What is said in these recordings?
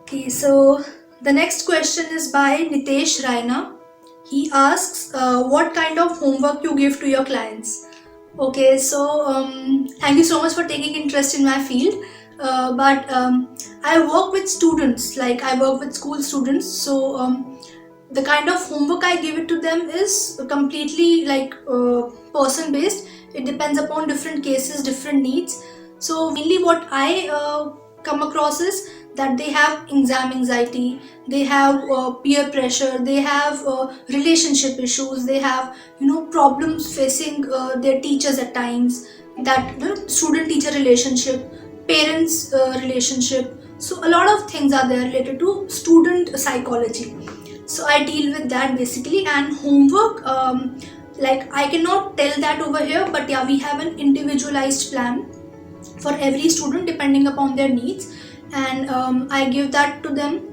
Okay, so the next question is by Nitesh Raina. He asks, what kind of homework you give to your clients? Okay, so thank you so much for taking interest in my field. But I work with students, like I work with school students. So the kind of homework I give it to them is completely like person based. It depends upon different cases, different needs. So mainly what I come across is that they have exam anxiety, they have peer pressure, they have relationship issues, they have problems facing their teachers at times, that student teacher relationship, parents relationship. So a lot of things are there related to student psychology. So I deal with that basically. And homework, like I cannot tell that over here, but yeah, we have an individualized plan for every student depending upon their needs. And I give that to them.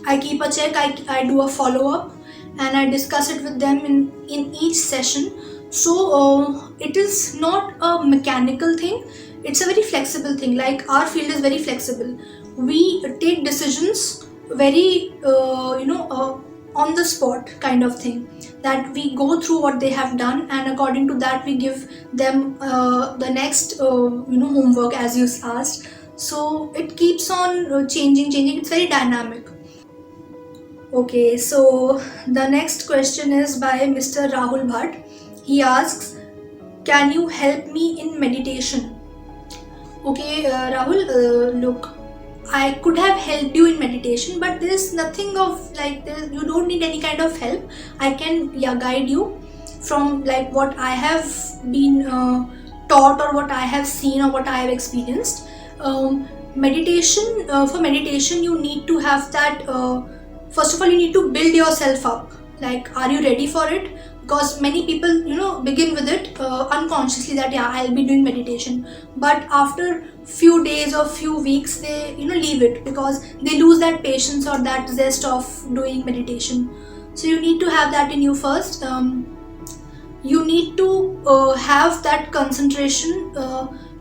I keep a check, I do a follow up, and I discuss it with them in each session. So it is not a mechanical thing, it's a very flexible thing. Like our field is very flexible. We take decisions very, on the spot kind of thing, that we go through what they have done, and according to that we give them the next homework as you asked. So it keeps on changing, it's very dynamic. Okay, so the next question is by Mr. Rahul Bhatt. He asks, can you help me in meditation? Okay, Rahul, look, I could have helped you in meditation, but there's nothing of like this. You don't need any kind of help. I can, yeah, guide you from like what I have been taught, or what I have seen, or what I have experienced. Meditation, for meditation, you need to have that. First of all, you need to build yourself up. Like, are you ready for it? Because many people begin with it unconsciously, that yeah, I'll be doing meditation, but after few days or few weeks they leave it, because they lose that patience or that zest of doing meditation. So you need to have that in you first. You need to have that concentration.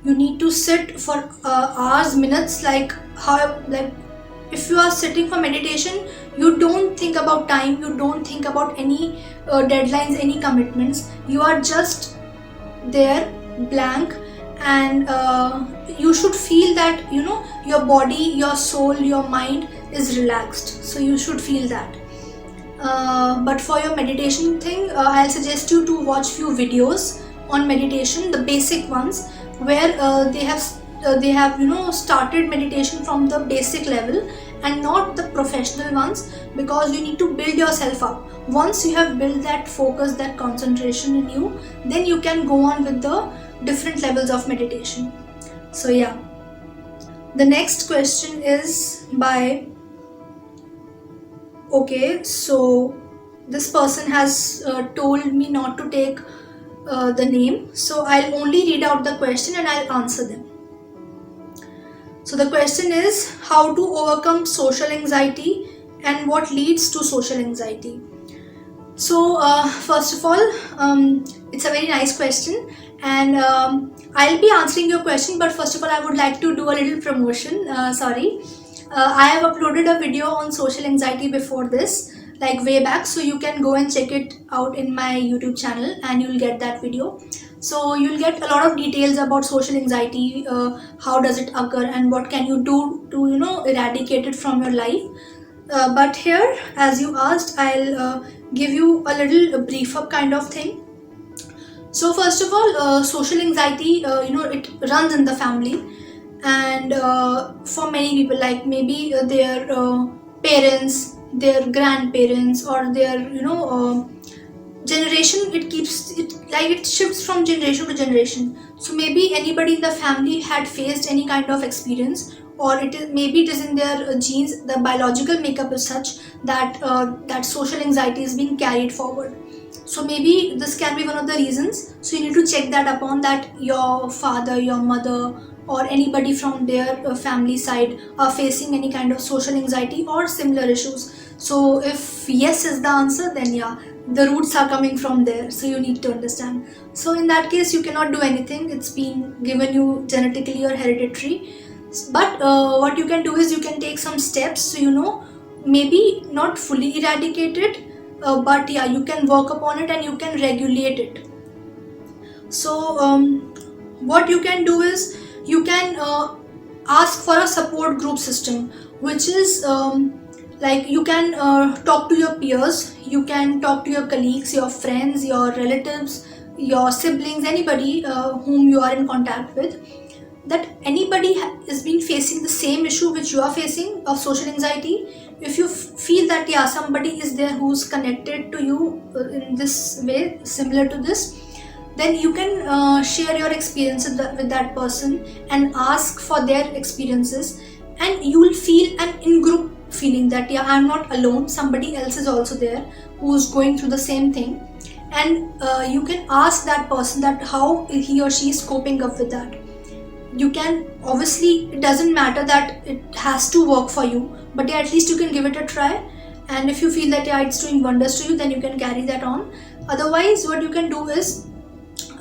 You need to sit for hours, minutes, like how, like if you are sitting for meditation, you don't think about time, you don't think about any deadlines, any commitments. You are just there, blank. And you should feel that your body, your soul, your mind is relaxed. So you should feel that. But for your meditation thing, I'll suggest you to watch few videos on meditation, the basic ones, where they have started meditation from the basic level, and not the professional ones, because you need to build yourself up. Once you have built that focus, that concentration in you, then you can go on with the different levels of meditation. So yeah, the next question is by, okay, so this person has told me not to take the name, so I'll only read out the question and I'll answer them. So the question is, how to overcome social anxiety and what leads to social anxiety. So first of all, it's a very nice question, and I'll be answering your question, but first of all I would like to do a little promotion. Sorry, I have uploaded a video on social anxiety before this, like way back, so you can go and check it out in my YouTube channel and you'll get that video. So you'll get a lot of details about social anxiety, how does it occur, and what can you do to eradicate it from your life. But here, as you asked, I'll give you a little brief up kind of thing. So first of all, social anxiety, it runs in the family, and for many people, like maybe their parents, their grandparents, or their generation, it keeps it like it shifts from generation to generation. So maybe anybody in the family had faced any kind of experience, or maybe it is in their genes, the biological makeup is such that that social anxiety is being carried forward. So maybe this can be one of the reasons. So you need to check that upon, that your father, your mother, or anybody from their family side are facing any kind of social anxiety or similar issues. So if yes is the answer, then yeah, the roots are coming from there. So you need to understand. So in that case, you cannot do anything. It's been given you genetically or hereditary. But what you can do is you can take some steps, so maybe not fully eradicate it, but yeah, you can work upon it and you can regulate it. So what you can do is you can ask for a support group system, which is like you can talk to your peers, you can talk to your colleagues, your friends, your relatives, your siblings, anybody whom you are in contact with, that anybody is been facing the same issue which you are facing of social anxiety. If you feel that yeah, somebody is there who's connected to you in this way, similar to this, then you can share your experiences with that person and ask for their experiences, and you will feel an in-group feeling that yeah, I'm not alone, somebody else is also there who's going through the same thing. And you can ask that person that how he or she is coping up with that. You can, obviously it doesn't matter that it has to work for you, but yeah, at least you can give it a try. And if you feel that yeah, it's doing wonders to you, then you can carry that on. Otherwise, what you can do is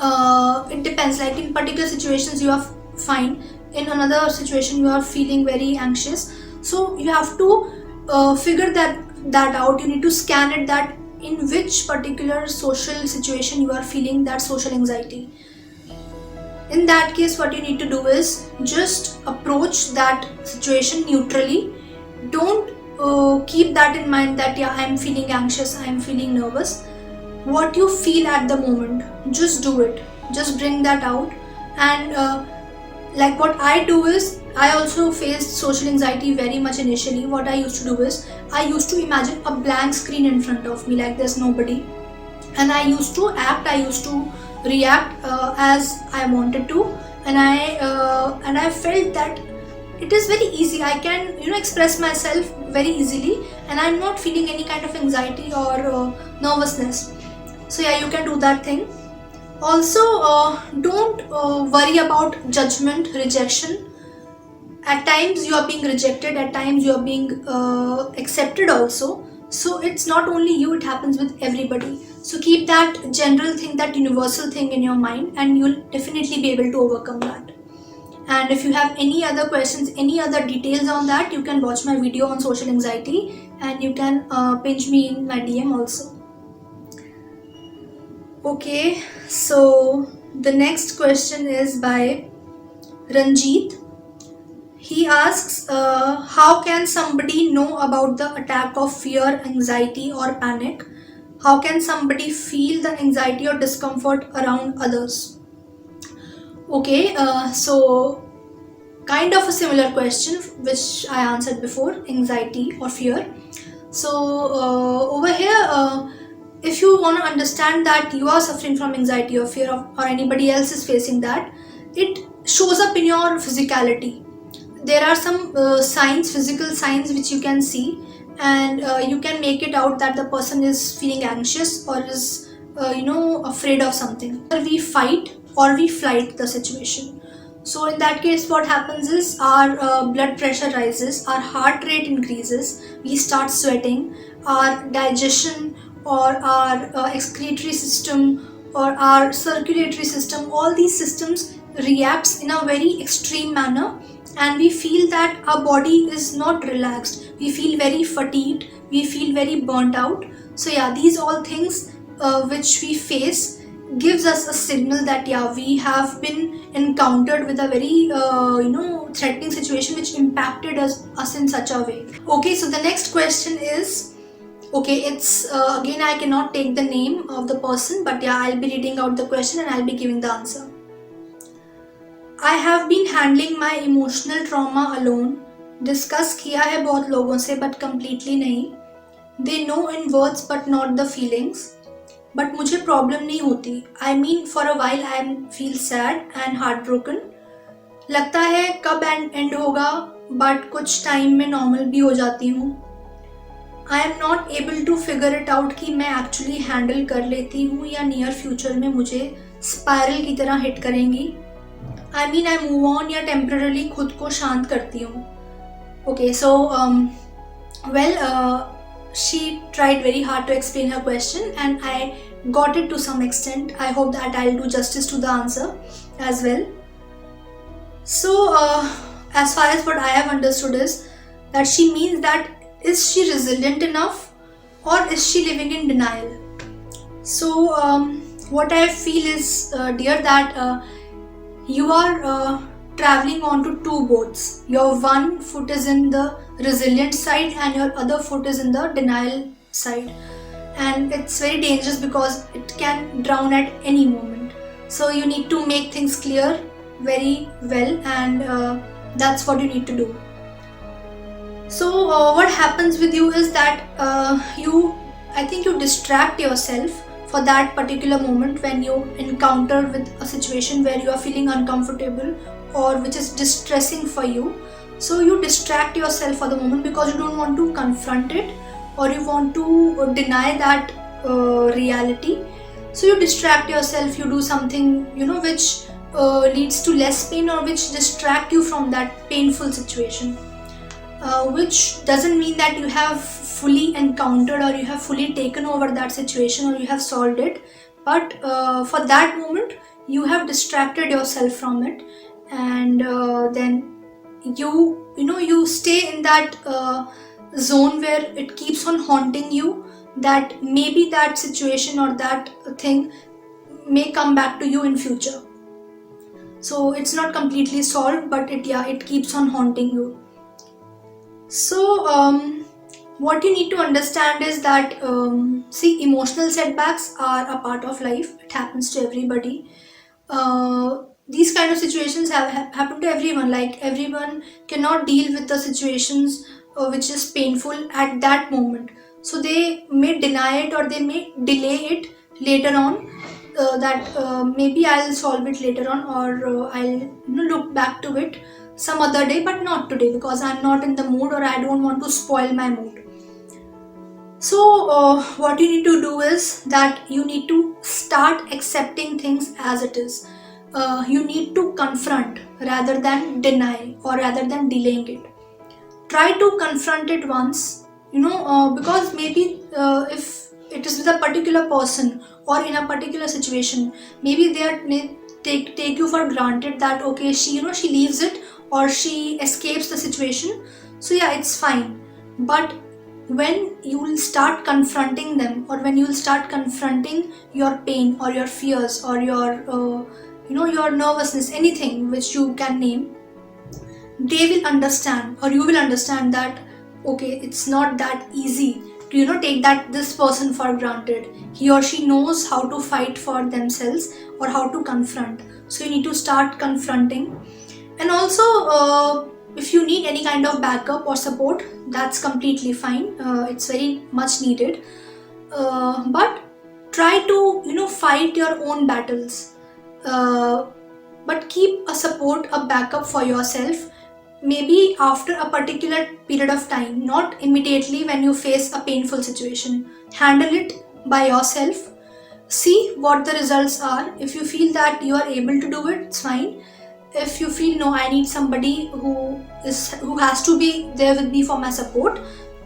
it depends, like in particular situations you are fine, in another situation you are feeling very anxious, so you have to figure that out. You need to scan it, that in which particular social situation you are feeling that social anxiety. In that case, what you need to do is just approach that situation neutrally. Don't keep that in mind that yeah, I'm feeling anxious, I'm feeling nervous. What you feel at the moment, just do it, just bring that out. And like what I do is, I also faced social anxiety very much initially. What I used to do is, I used to imagine a blank screen in front of me, like there's nobody, and I used to react as I wanted to, and I felt that it is very easy, I can express myself very easily, and I'm not feeling any kind of anxiety or nervousness. So yeah, you can do that thing. Also, don't worry about judgment, rejection. At times you are being rejected, at times you are being accepted also. So it's not only you, it happens with everybody. So keep that general thing, that universal thing in your mind, and you'll definitely be able to overcome that. And if you have any other questions, any other details on that, you can watch my video on social anxiety, and you can pinch me in my DM also. Okay, so the next question is by Ranjit. He asks, how can somebody know about the attack of fear, anxiety or panic? How can somebody feel the anxiety or discomfort around others? Okay, so kind of a similar question which I answered before, anxiety or fear. So over here, if you want to understand that you are suffering from anxiety or fear or anybody else is facing that, it shows up in your physicality. There are some signs, physical signs which you can see, and you can make it out that the person is feeling anxious or is afraid of something. We fight or we flight the situation. So in that case, what happens is our blood pressure rises, our heart rate increases, we start sweating, our digestion or our excretory system or our circulatory system, all these systems reacts in a very extreme manner, and we feel that our body is not relaxed, we feel very fatigued, we feel very burnt out. So yeah, these all things which we face gives us a signal that yeah, we have been encountered with a very threatening situation which impacted us in such a way. Okay, so the next question is, okay, it's again, I cannot take the name of the person, but yeah, I'll be reading out the question and I'll be giving the answer. I have been handling my emotional trauma alone. Discuss किया है बहुत लोगों से, but completely नहीं. They know in words but not the feelings. But मुझे problem नहीं होती. I mean, for a while I feel sad and heartbroken. लगता है कब end होगा, but कुछ time में normal भी हो जाती हूँ. I am not able to figure it out कि मैं actually handle कर लेती हूँ या near future में मुझे spiral की तरह hit करेंगी. I mean, I move on या temporarily खुद को शांत करती हूँ. Okay, so she tried very hard to explain her question and I got it to some extent. I hope that I'll do justice to the answer as well. So as far as what I have understood is that she means that is she resilient enough or is she living in denial? So what I feel is, dear, that you are traveling onto two boats. Your one foot is in the resilient side and your other foot is in the denial side, and it's very dangerous because it can drown at any moment. So you need to make things clear very well, and that's what you need to do. So what happens with you is that I think you distract yourself for that particular moment when you encounter with a situation where you are feeling uncomfortable or which is distressing for you. So you distract yourself for the moment because you don't want to confront it or you want to deny that reality. So you distract yourself, you do something which leads to less pain or which distract you from that painful situation. Which doesn't mean that you have fully encountered or you have fully taken over that situation or you have solved it, but for that moment you have distracted yourself from it, and then you stay in that zone where it keeps on haunting you, that maybe that situation or that thing may come back to you in future. So it's not completely solved, but it keeps on haunting you. So what you need to understand is that emotional setbacks are a part of life. It happens to everybody. These kind of situations happen to everyone. Like, everyone cannot deal with the situations which is painful at that moment. So they may deny it or they may delay it later on. That maybe I'll solve it later on, or I'll look back to it some other day, but not today because I'm not in the mood or I don't want to spoil my mood. So what you need to do is that you need to start accepting things as it is. You need to confront rather than deny or rather than delaying it. Try to confront it once, because maybe if it is with a particular person or in a particular situation, maybe may take you for granted that okay, she leaves it or she escapes the situation, so yeah, it's fine. But when you will start confronting them, or when you will start confronting your pain or your fears or your your nervousness, anything which you can name, they will understand, or you will understand that okay, it's not that easy to take this person for granted. He or she knows how to fight for themselves or how to confront. So you need to start confronting. And also if you need any kind of backup or support, that's completely fine. It's very much needed. But try to fight your own battles, but keep a support, a backup for yourself, maybe after a particular period of time, not immediately when you face a painful situation. Handle it by yourself, see what the results are. If you feel that you are able to do it, it's fine. If you feel no, I need somebody who has to be there with me for my support,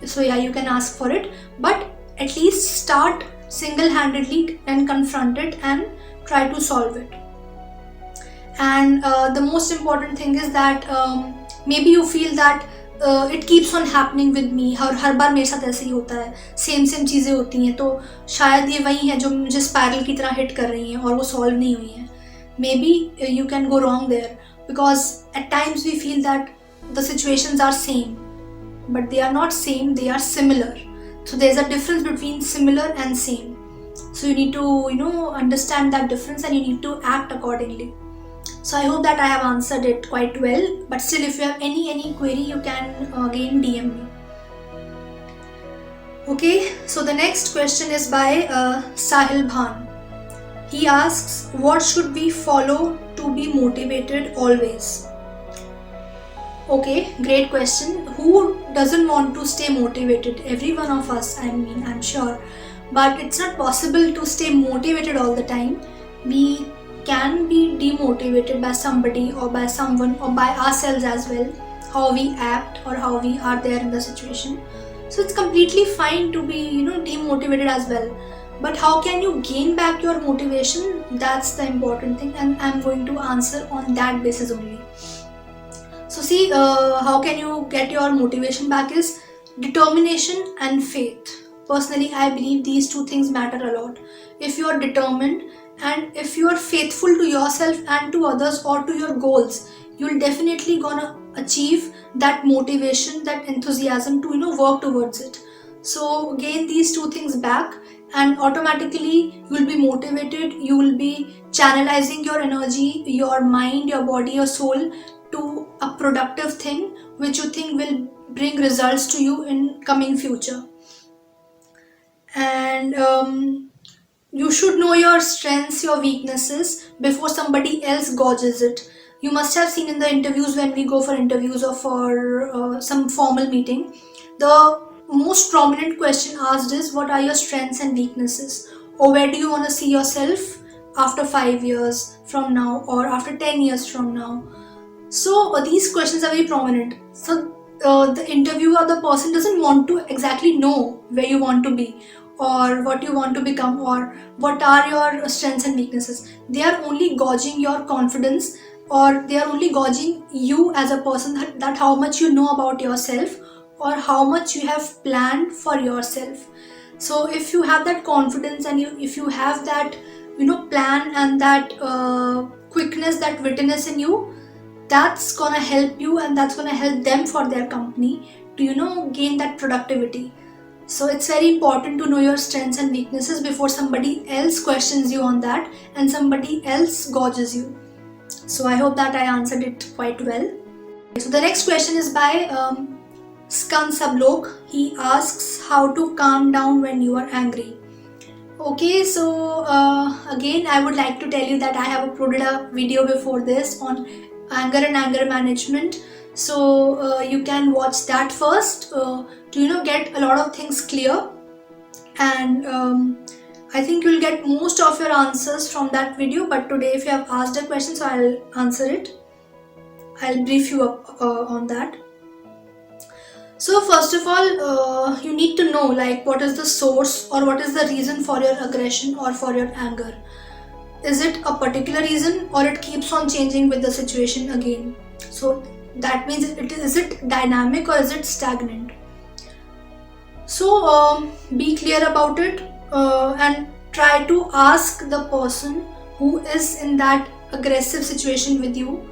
so yeah, you can ask for it. But at least start single-handedly and confront it and try to solve it. And the most important thing is that maybe you feel that it keeps on happening with me, हर बार मेरे साथ ऐसे ही होता है, same चीज़ें होती हैं, तो शायद ये वही है जो मुझे स्पाइरल की तरह हिट कर रही हैं और वो सॉल्व नहीं हुई हैं. Maybe you can go wrong there, because at times we feel that the situations are same, but they are not same, they are similar. So there's a difference between similar and same. So you need to understand that difference and you need to act accordingly. So I hope that I have answered it quite well, but still if you have any query, you can again DM me. Okay, so the next question is by Sahil Bhan. He asks, what should we follow to be motivated always? Okay, great question. Who doesn't want to stay motivated? Every one of us, I'm sure. But it's not possible to stay motivated all the time. We can be demotivated by somebody or by someone or by ourselves as well, how we act or how we are there in the situation. So it's completely fine to be demotivated as well. But how can you gain back your motivation? That's the important thing, and I'm going to answer on that basis only. So So see, how can you get your motivation back is determination and faith. Personally, I believe these two things matter a lot. If you are determined and if you are faithful to yourself and to others or to your goals, you'll definitely gonna achieve that motivation, that enthusiasm to work towards it. So gain these two things back, and automatically you will be motivated. You will be channelizing your energy, your mind, your body, your soul to a productive thing which you think will bring results to you in coming future. And you should know your strengths, your weaknesses before somebody else gauges it. You must have seen in the interviews, when we go for interviews or for some formal meeting, the most prominent question asked is, what are your strengths and weaknesses, or where do you want to see yourself after 5 years from now or after 10 years from now. So these questions are very prominent. So the interviewer, the person doesn't want to exactly know where you want to be or what you want to become or what are your strengths and weaknesses. They are only gauging your confidence, or they are only gauging you as a person, that how much you know about yourself or how much you have planned for yourself. So if you have that confidence and if you have that plan and that quickness, that wittiness in you, that's gonna help you and that's gonna help them for their company to gain that productivity. So it's very important to know your strengths and weaknesses before somebody else questions you on that and somebody else gauges you. So I hope that I answered it quite well. So the next question is by Skan Sablok. He asks how to calm down when you are angry. Okay, so again I would like to tell you that I have uploaded a video before this on anger and anger management. So you can watch that first to get a lot of things clear, and I think you'll get most of your answers from that video. But today, if you have asked a question, so I'll answer it. I'll brief you up on that. So first of all, you need to know like what is the source or what is the reason for your aggression or for your anger. Is it a particular reason or it keeps on changing with the situation again? So that means is it dynamic or is it stagnant? So be clear about it and try to ask the person who is in that aggressive situation with you.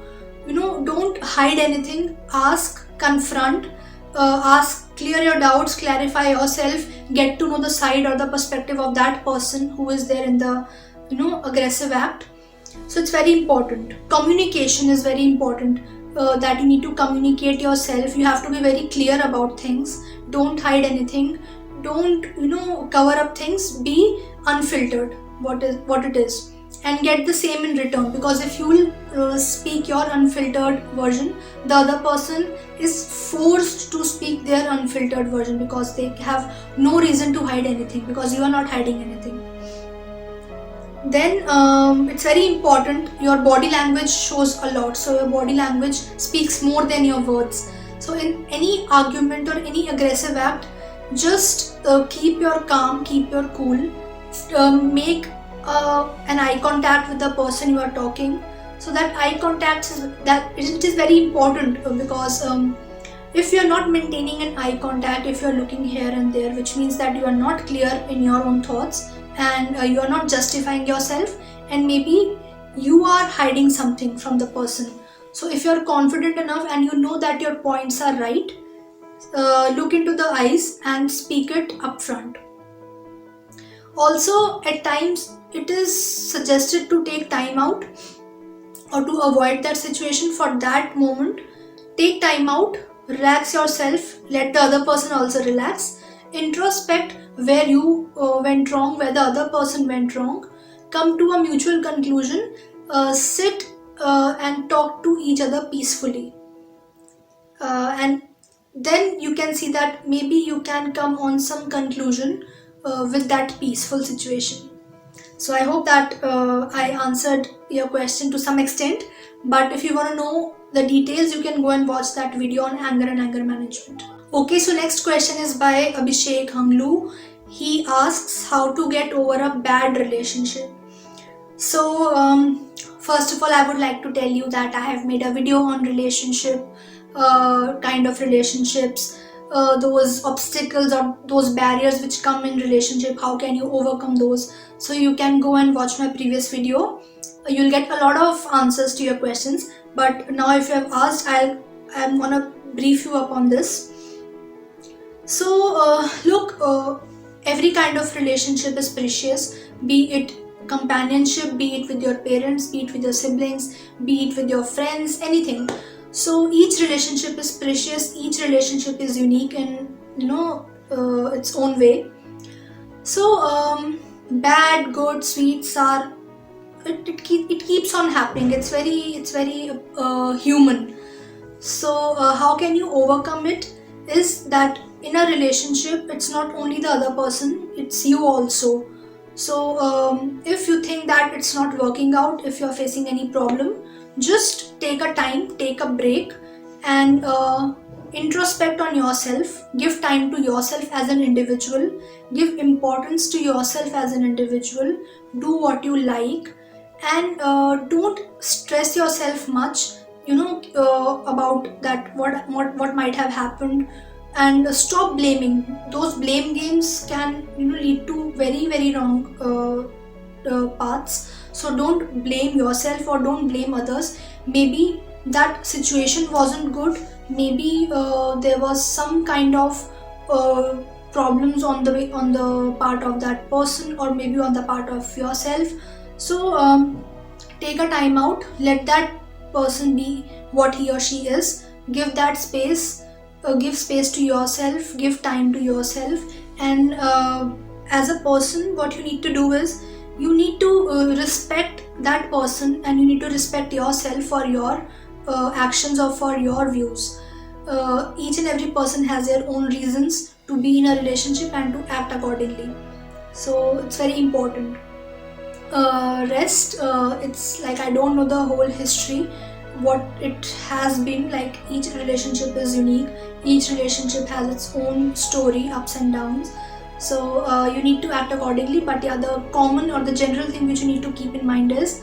Don't hide anything. Ask, confront, ask, clear your doubts, clarify yourself, get to know the side or the perspective of that person who is there in the aggressive act. So it's very important. Communication is very important. That you need to communicate yourself. You have to be very clear about things. Don't hide anything. Don't cover up things. Be unfiltered. What it is, and get the same in return. Because if you will speak your unfiltered version, the other person is forced to speak their unfiltered version because they have no reason to hide anything, because you are not hiding anything. Then it's very important, your body language shows a lot. So your body language speaks more than your words. So in any argument or any aggressive act, just keep your calm, keep your cool, make an eye contact with the person you are talking. So that eye contact is very important because if you are not maintaining an eye contact, if you are looking here and there, which means that you are not clear in your own thoughts and you are not justifying yourself, and maybe you are hiding something from the person. So if you are confident enough and you know that your points are right, look into the eyes and speak it upfront. Also, at times it is suggested to take time out or to avoid that situation. For that moment, take time out, relax yourself, let the other person also relax, introspect where you went wrong, where the other person went wrong, come to a mutual conclusion, sit and talk to each other peacefully, and then you can see that maybe you can come on some conclusion with that peaceful situation. So I hope that I answered your question to some extent, but if you want to know the details, you can go and watch that video on anger and anger management. Okay, so next question is by Abhishek Hanglu. He asks how to get over a bad relationship. So first of all, I would like to tell you that I have made a video on relationship, kind of relationships, those obstacles or those barriers which come in relationship, how can you overcome those. So you can go and watch my previous video. You'll get a lot of answers to your questions, but now if you have asked, I'm gonna brief you up on this. So look, every kind of relationship is precious, be it companionship, be it with your parents, be it with your siblings, be it with your friends, anything. So each relationship is precious, each relationship is unique in its own way. So bad, good, sweet, sour, it keeps on happening. It's very human. So how can you overcome it is that in a relationship it's not only the other person, it's you also. So if you think that it's not working out, if you're facing any problem, just take a time, take a break, and introspect on yourself. Give time to yourself as an individual, give importance to yourself as an individual, do what you like, and don't stress yourself much, about that what might have happened, and stop blaming. Those blame games can lead to very wrong paths. So don't blame yourself or don't blame others. Maybe that situation wasn't good, maybe there was some kind of problems on the part of that person, or maybe on the part of yourself. So take a time out, let that person be what he or she is, give that space, give space to yourself, give time to yourself. And as a person, what you need to do is you need to respect that person, and you need to respect yourself for your actions or for your views. Each and every person has their own reasons to be in a relationship and to act accordingly. So it's very important. Rest, it's like I don't know the whole history, what it has been like. Each relationship is unique, each relationship has its own story, ups and downs. So you need to act accordingly. But yeah, the common or the general thing which you need to keep in mind is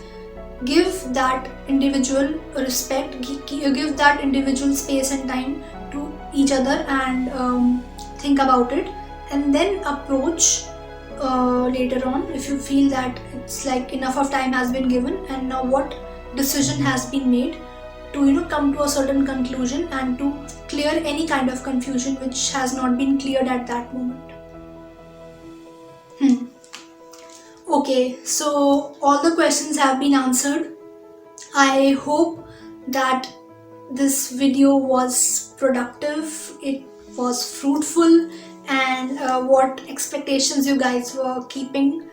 give that individual respect, give that individual space and time to each other, and think about it, and then approach later on if you feel that it's like enough of time has been given and now what decision has been made to come to a certain conclusion and to clear any kind of confusion which has not been cleared at that moment. Okay, so all the questions have been answered. I hope that this video was productive, it was fruitful, and what expectations you guys were keeping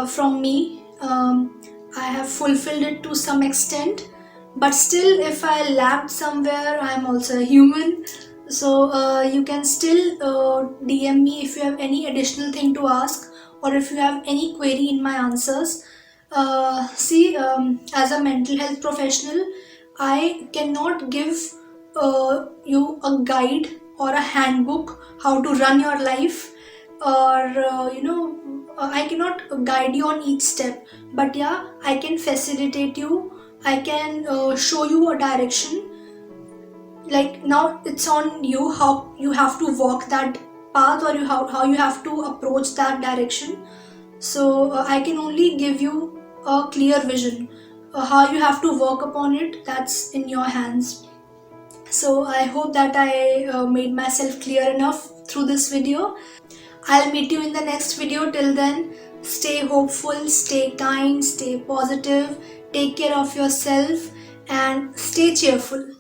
from me, I have fulfilled it to some extent. But still, if I lacked somewhere, I'm also a human. So you can still DM me if you have any additional thing to ask, or if you have any query in my answers. See, as a mental health professional, I cannot give you a guide or a handbook how to run your life, or I cannot guide you on each step. But yeah, I can facilitate you, I can show you a direction. Like now it's on you how you have to walk that path, or how you have to approach that direction. So I can only give you a clear vision. How you have to work upon it, that's in your hands. So I hope that I made myself clear enough through this video. I'll meet you in the next video. Till then, stay hopeful, stay kind, stay positive, take care of yourself, and stay cheerful.